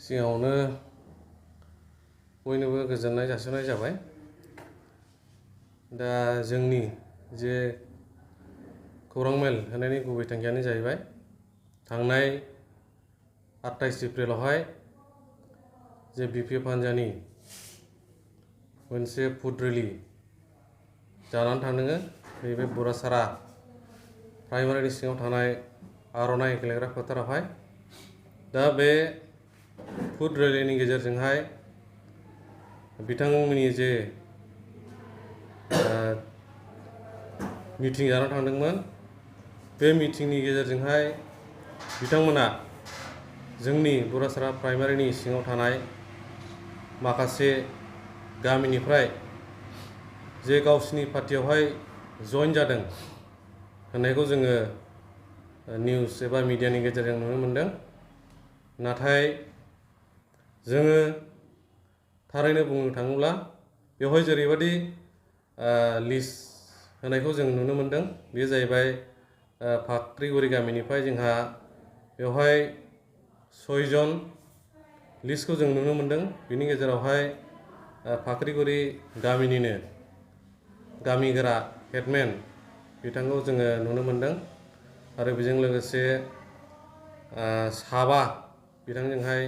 सिगाङावनो बयनोबो गोजोननाय जासिहरनाय जाबाय। दा जोंनि जे खौरां मेल होनायनि गुबै थांखियानो जाहैबाय थांनाय 28 एप्रिलावहाय जे BPF हान्जानि मोनसे फुड रेलि जानानै थांदों नैबे बुरासारा प्राइमारिनि सिङाव थानाय आर'नाइ गेलेग्रा फोथारावहाय। दा बे फुड रेलिनि गेजेरजोंहाय बिथांमोननि जे मिटिं जानानै थांदोंमोन, बे मिटिंनि गेजेरजोंहाय बिथांमोना जोंनि बुरासारा प्राइमारिनि सिङाव थानाय माखासे गामिनिफ्राय जे गावसिनि पार्टियावहाय जइन जादों होननायखौ जोङो निउस एबा मिडियानि गेजेरजों नुनो मोनदों। नाथाय जोङो थारैनो बुंनो थाङोब्ला बेवहाय जेरैबायदि लिस्ट होनायखौ जों नुनो मोनदों, बेयो जाहैबाय फाख्रिगुरि गामिनिफ्राय जोंहा बेवहाय 6 जन लिस्टखौ जों नुनो मोनदों। बिनि गेजेरावहाय फाख्रिगुरि गामिनिनो गामिगोरा हेडमेन बिथांखौ जोङो नुनो मोनदों आरो बेजों लोगोसे 7 बिथांजोंहाय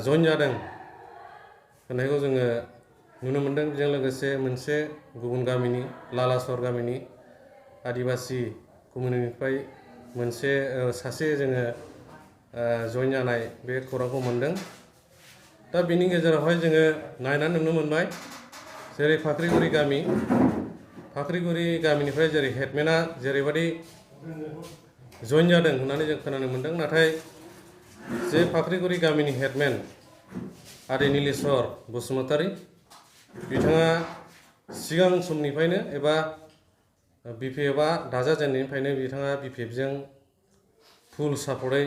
जइन जादों होननायखौ जोङो नुनो मोनदों। बेजों लोगोसे मोनसे गुबुन गामिनि लालासर गामिनि आदिबासि कमिउनिटिनिफ्राय सासे जोङो जइन जानाय बे खौरांखौ मोनदों। दा बिनि गेजेरावहाय जोङो नायनानै नुनो मोनबाय, जेरै फाख्रिगुरि गामिनिफ्राय जेरै हेडमेना जेरैबायदि जइन जादों होननानै जों खोनानो मोनदों, नाथाय जे फाख्रिगुरि गामिनि हेडमेन आदै नीलेश्वर बसुमतारी बिथाङा सिगां समनिफ्रायनो एबा BPFआ दाजाजेननायनिफ्रायनो बिथाङा BPFजों फुल सापर्टै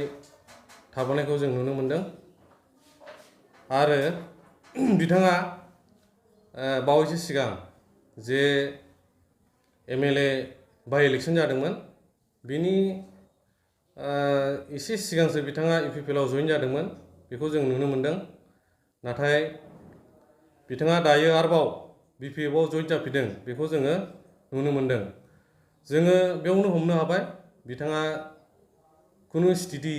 थाबोनायखौ जों नुनो मोनदों। आरो बिथाङा बावैसो सिगां जे MLA बाइ इलेक्सन जादोंमोन, बिनि एसे सिगांसो बिथाङा UPPLआव जइन जादोंमोन, बेखौ जों नुनो मोनदों। नाथाय बिथाङा दायो आरोबाव BPFआव जइन जाफिनदों, बेखौ जोङो नुनो मोनदों। जोङो बेयावनो हमनो हाबाय बिथाङा खुनु स्थिति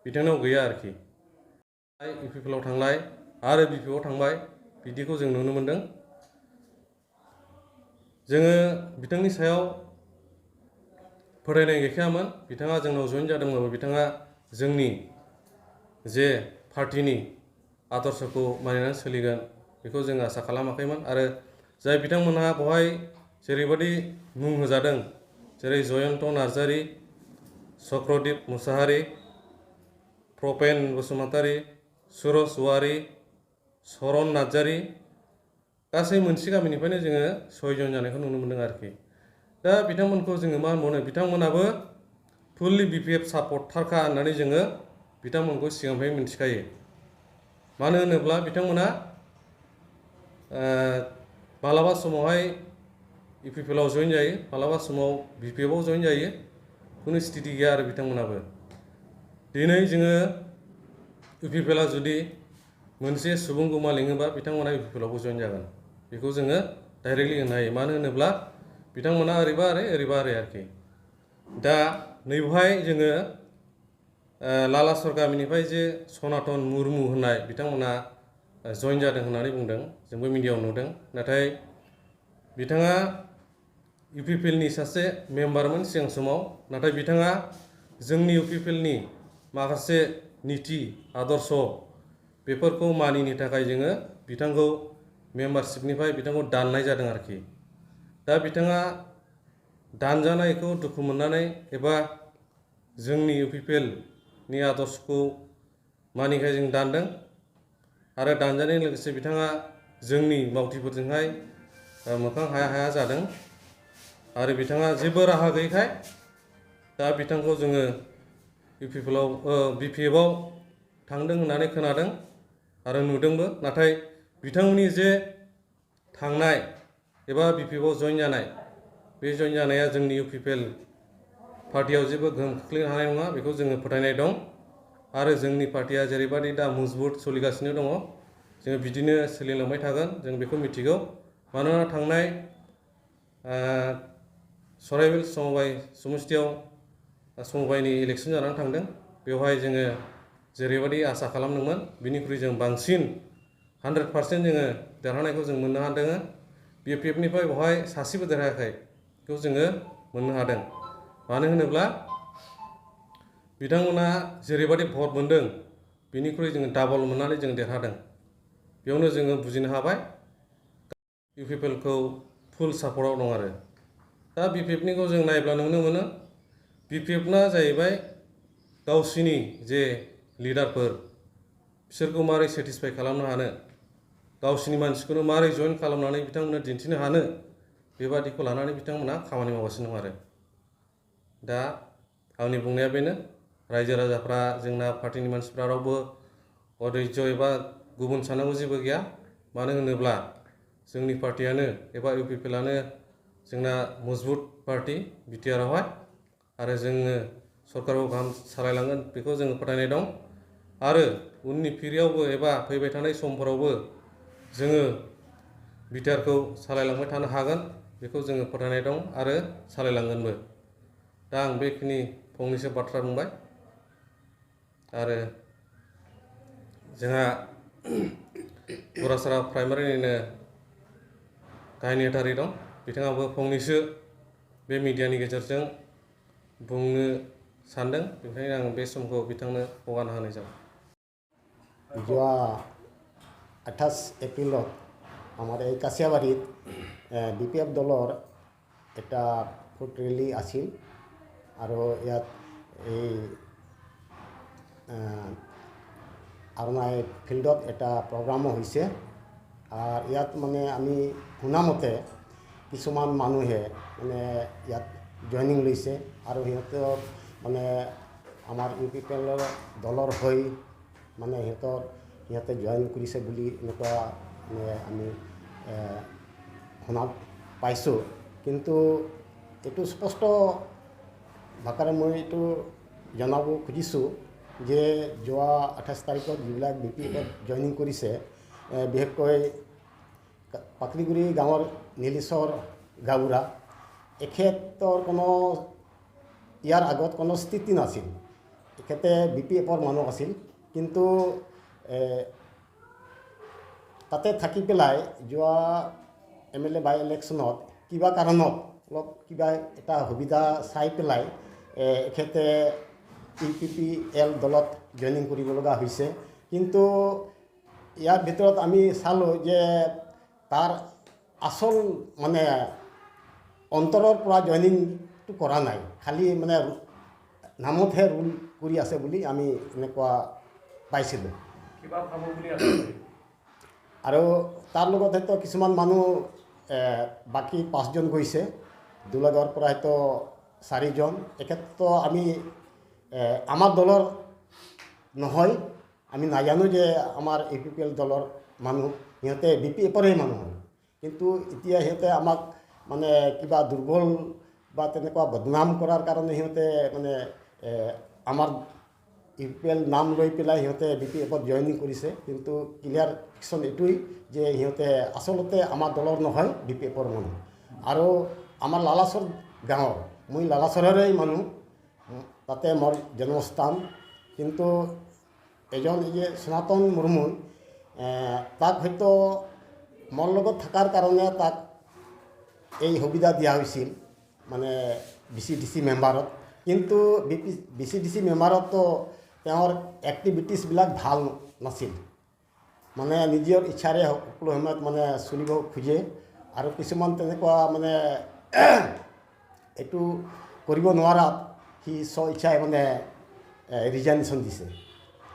बिथांनाव गैया आरोखि। UPPLआव थांलाय आरो BPFआव थांबाय, बिदिखौ जों नुनो मोनदों। जोङो बिथांनि सायाव फोथायनाय गैखायामोन। बिथाङा जोंनाव जइन जादोंब्लाबो बिथाङा जोंनि जे पार्टिनि आदर्शखौ मानिनानै सोलिगोन बेखौ जों आसा खालामाखैमोन। आरो जाय बिथांमोनहा बेवहाय जेरैबायदि मुं होजादों, जेरै जयन्त नार्जारी, चक्रदीप मुसाहारी, प्रपेन बसुमतारी, सुरज औवारी, सरन नार्जारी, गासै मोनसे गामिनिफ्रायनो जोङो 6 जन जानायखौ नुनो मोनदों आरोखि। दा बिथांमोनखौ जोङो मा होनबावनो, बिथांमोनाबो फुललि BPF सापर्टारखा होननानै जोङो बिथांमोनखौ सिगांनिफ्रायनो मिथिखायो। मानो होनोब्ला बिथांमोना मालाबा समावहाय UPPLआव जइन जायो, मालाबा समाव BPFआव जइन जायो, खुनु स्थिति गैया आरो बिथांमोनाबो। दिनै जोङो UPPLआ जुदि मोनसे सुबुं गोमा लिङोबा बिथांमोना UPPLआवबो जइन जागोन, बेखौ जोङो डाइरेक्टलि होननो हायो। मानो होनोब्ला बिथांमोना ओरैबा ओरै ओरैबा ओरै आरोखि। दा नैबेवहाय जोङो लालासर गामिनिफ्राय जे सनातन मुर्मु होननाय बिथांमोना जइन जादों होननानै बुंदों, जोंबो मिडियाआव नुदों। नाथाय बिथाङा UPPLनि सासे मेम्बारमोन सिगां समाव, नाथाय बिथाङा जोंनि UPPLनि माखासे निति आदर्श बेफोरखौ मानिनि थाखाय जोङो बिथांखौ मेम्बारशिपनिफ्राय बिथांखौ दाननाय जादों आरोखि। दा बिथाङा दानजानायखौ दुखु मोननानै एबा जोंनि UPPLनि आदर्शखौ मानिखाय जों दानदों आरो दानजानायजों लोगोसे बिथाङा जोंनि मावथिफोरजोंहाय मोखां हाया हाया जादों आरो बिथाङा जेबो राहा गैयैखाय दा बिथांखौ जोङो BPFआव थांदों होननानै खोनादों आरो नुदोंबो। नाथाय बिथांमोननि जे थांनाय एबा BPFआव जइन जानाय, बे जइन जानाया जोंनि UPPL पार्टियाव जेबो गोहोम खोख्लैनो हानाय नङा, बेखौ जोङो फोथायनाय दं। आरो जोंनि पार्टिया जेरैबायदि दा मजबुत सोलिगासिनो दङ जोङो बिदिनो सोलिलांबाय थागोन जों बेखौ मिथिगौ मानोना थांनाय सराइबिल समबाय समस्थियाव समबायनि इलेक्सन जानानै थांदों बेवहाय जोङो जेरैबायदि आसा खालामदोंमोन बिनिख्रुइ जों बांसिन 100% जोङो देरहानायखौ जों मोननो हादों BPFनिफ्राय बेवहाय सासेबो देरहायाखैखौ जोङो मोननो हादों मानो होनोब्ला बिथांमोना जेरैबायदि भट मोनदों बिनिख्रुइ जोङो डाबल मोननानै जों देरहादों बेयावनो जोङो बुजिनो हाबाय UPPखौ फुल सापर्टआव दं आरो दा BPFनिखौ जों नायब्ला नुनो मोनो BPFना जाहैबाय गावसिनि जे लिडारफोर बिसोरखौ मारै सेटिसफाइ खालामनो हानो गावसिनि मानसिखौनो मारै जइन खालामनानै बिथांमोननो दिन्थिनो हानो बेबादिखौ लानानै बिथांमोना खामानि मावगासिनो दं आरो दा आंनि बुंनाया बेनो रायजो राजाफ्रा जोंना पार्टिनि मानसिफ्रा रावबो अधैर्य एबा गुबुन साननांगौ जेबो गैया मानो होनोब्ला जोंनि पार्टियानो एबा UPPआनो जोंना मजबुत पार्टी बिटिआरआवहाय आरो जोङो सरकारखौ गाहाम सालायलांगोन बेखौ जोङो फोथायनाय दं आरो उननि फिरियावबो एबा फैबाय थानाय समफोरावबो जोङो बिटिआरखौ सालायलांबाय थानो हागोन बेखौ जोङो फोथायनाय दं आरो सालायलांगोनबो दा आं बेखिनि फंनैसो बाथ्रा बुंबाय आरो जोंहा गुरासारा प्राइमारिनिनो गाहाय नेहाथारि दं बिथाङाबो फंनैसो बे मिडियानि गेजेरजों बुंनो सानदों बेनिखायनो आं बे समखौ बिथांनो हगारना होनाय जाबाय যোৱা 28 এপ্ৰিলত আমাৰ এই কাছিয়াবাৰীত BPF দলৰ এটা ফুড ৰেলী আছিল আৰু ইয়াত এই আৰণাই ফিল্ডত এটা প্ৰগ্ৰামো হৈছে আৰু ইয়াত মানে আমি শুনামতে কিছুমান মানুহে মানে ইয়াত জইনিং লৈছে আৰু সিহঁতৰ মানে আমাৰ UPPৰ দলৰ হৈ মানে সিহঁতে জইন কৰিছে বুলি এনেকুৱা মানে আমি শুনা পাইছোঁ কিন্তু এইটো স্পষ্ট ভাষাৰে মই এইটো জনাব খুজিছোঁ যে যোৱা 28 তাৰিখত যিবিলাক BPFত জইনিং কৰিছে বিশেষকৈ পাকলিগুৰি গাঁৱৰ নীলেশ্বৰ গাঁৱৰা এখেতৰ কোনো ইয়াৰ আগত কোনো স্থিতি নাছিল এখেতে BPFৰ মানুহ আছিল কিন্তু তাতে থাকি পেলাই যোৱা MLA বাই ইলেকশ্যনত কিবা কাৰণত অলপ কিবা এটা সুবিধা চাই পেলাই এখেতে UPPL দলত জইনিং কৰিব লগা হৈছে কিন্তু ইয়াৰ ভিতৰত আমি চালোঁ যে তাৰ আসল মানে অন্তৰৰ পৰা জইনিংটো কৰা নাই খালি মানে নামতহে ৰুল কৰি আছে বুলি আমি এনেকুৱা পাইছিলোঁ আৰু তাৰ লগত হয়তো কিছুমান মানুহ বাকী 5 জন গৈছে দুলাগৰ পৰা হয়তো 4 জন এক্ষেত্ৰত আমি আমাৰ দলৰ নহয় আমি নাজানো যে আমাৰ UPPL দলৰ মানুহ সিহঁতে BPFৰে মানুহ হয় কিন্তু এতিয়া সিহঁতে আমাক মানে কিবা দুৰ্বল বা তেনেকুৱা বদনাম কৰাৰ কাৰণে সিহঁতে মানে আমাৰ UPPL নাম লৈ পেলাই সিহঁতে BPFত জইনিং কৰিছে কিন্তু ক্লিয়াৰ ফিকশ্যন এইটোই যে সিহঁতে আচলতে আমাৰ দলৰ নহয় BPFৰ মানুহ আৰু আমাৰ লালাচৰ গাঁৱৰ মই লালাচৰৰে মানুহ তাতে মোৰ জন্মস্থান কিন্তু এজন এই সনাতন মুৰ্মু তাক হয়তো মোৰ লগত থকাৰ কাৰণে তাক এই সুবিধা দিয়া হৈছিল মানে BCDC মেম্বাৰত কিন্তু BCDC মেম্বাৰতো তেওঁৰ এক্টিভিটিছবিলাক ভাল নাছিল মানে নিজৰ ইচ্ছাৰে সকলো সময়ত মানে চলিব খোজে আৰু কিছুমান তেনেকুৱা মানে এইটো কৰিব নোৱাৰাত সি স্ব ইচ্ছাই মানে ৰিজাইনেশ্যন দিছে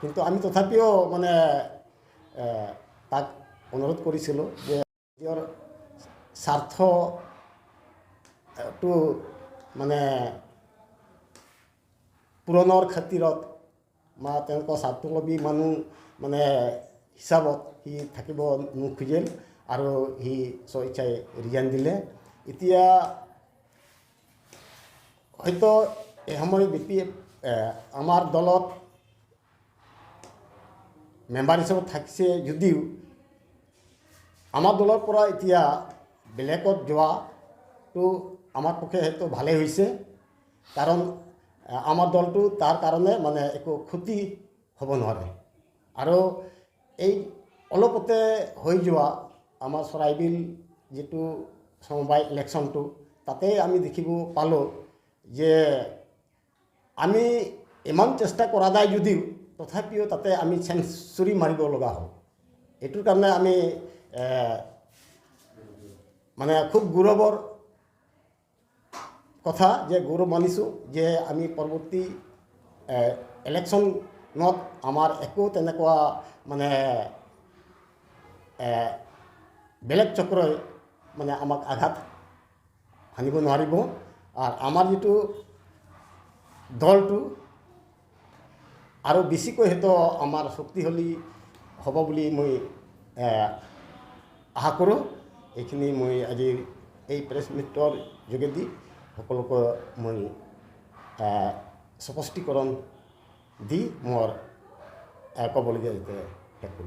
কিন্তু আমি তথাপিও মানে তাক অনুৰোধ কৰিছিলোঁ যে নিজৰ স্বাৰ্থটো মানে পূৰণৰ খাতিৰত বা তেনেকুৱা স্বাৰ্থলোভী মানুহ মানে হিচাপত সি থাকিব নোখোজে আৰু সি স্ব ইচ্ছাই ৰিজাইন দিলে এতিয়া হয়তো এই সময় BPF আমাৰ দলত মেম্বাৰ হিচাপত থাকিছে যদিও আমাৰ দলৰ পৰা এতিয়া বেলেগত যোৱাটো আমাৰ পক্ষে হয়তো ভালেই হৈছে, কাৰণ আমাৰ দলটো তাৰ কাৰণে মানে একো ক্ষতি হ'ব নোৱাৰে। আৰু এই অলপতে হৈ যোৱা আমাৰ চৰাইবিল যিটো সমবায় ইলেকশ্যনটো, তাতে আমি দেখিব পালোঁ যে আমি ইমান চেষ্টা কৰা নাই যদিও তথাপিও তাতে আমি চেঞ্চুৰী মাৰিব লগা হ'ল। এইটোৰ কাৰণে আমি মানে খুব গৌৰৱৰ কথা, যে গৌৰৱ মানিছোঁ যে আমি পৰৱৰ্তী ইলেকশ্যনত আমাৰ একো তেনেকুৱা মানে বেলেগ চক্ৰই মানে আমাক আঘাত সানিব নোৱাৰিব। আৰু আমাৰ যিটো দলটো আৰু বেছিকৈ হয়তো আমাৰ শক্তিশালী হ'ব বুলি মই আশা কৰোঁ। এইখিনি মই আজিৰ এই প্ৰেছ মিটৰ যোগেদি সকলোকে মই স্পষ্টীকৰণ দি মোৰ ক'বলগীয়া শেষ কৰিছোঁ।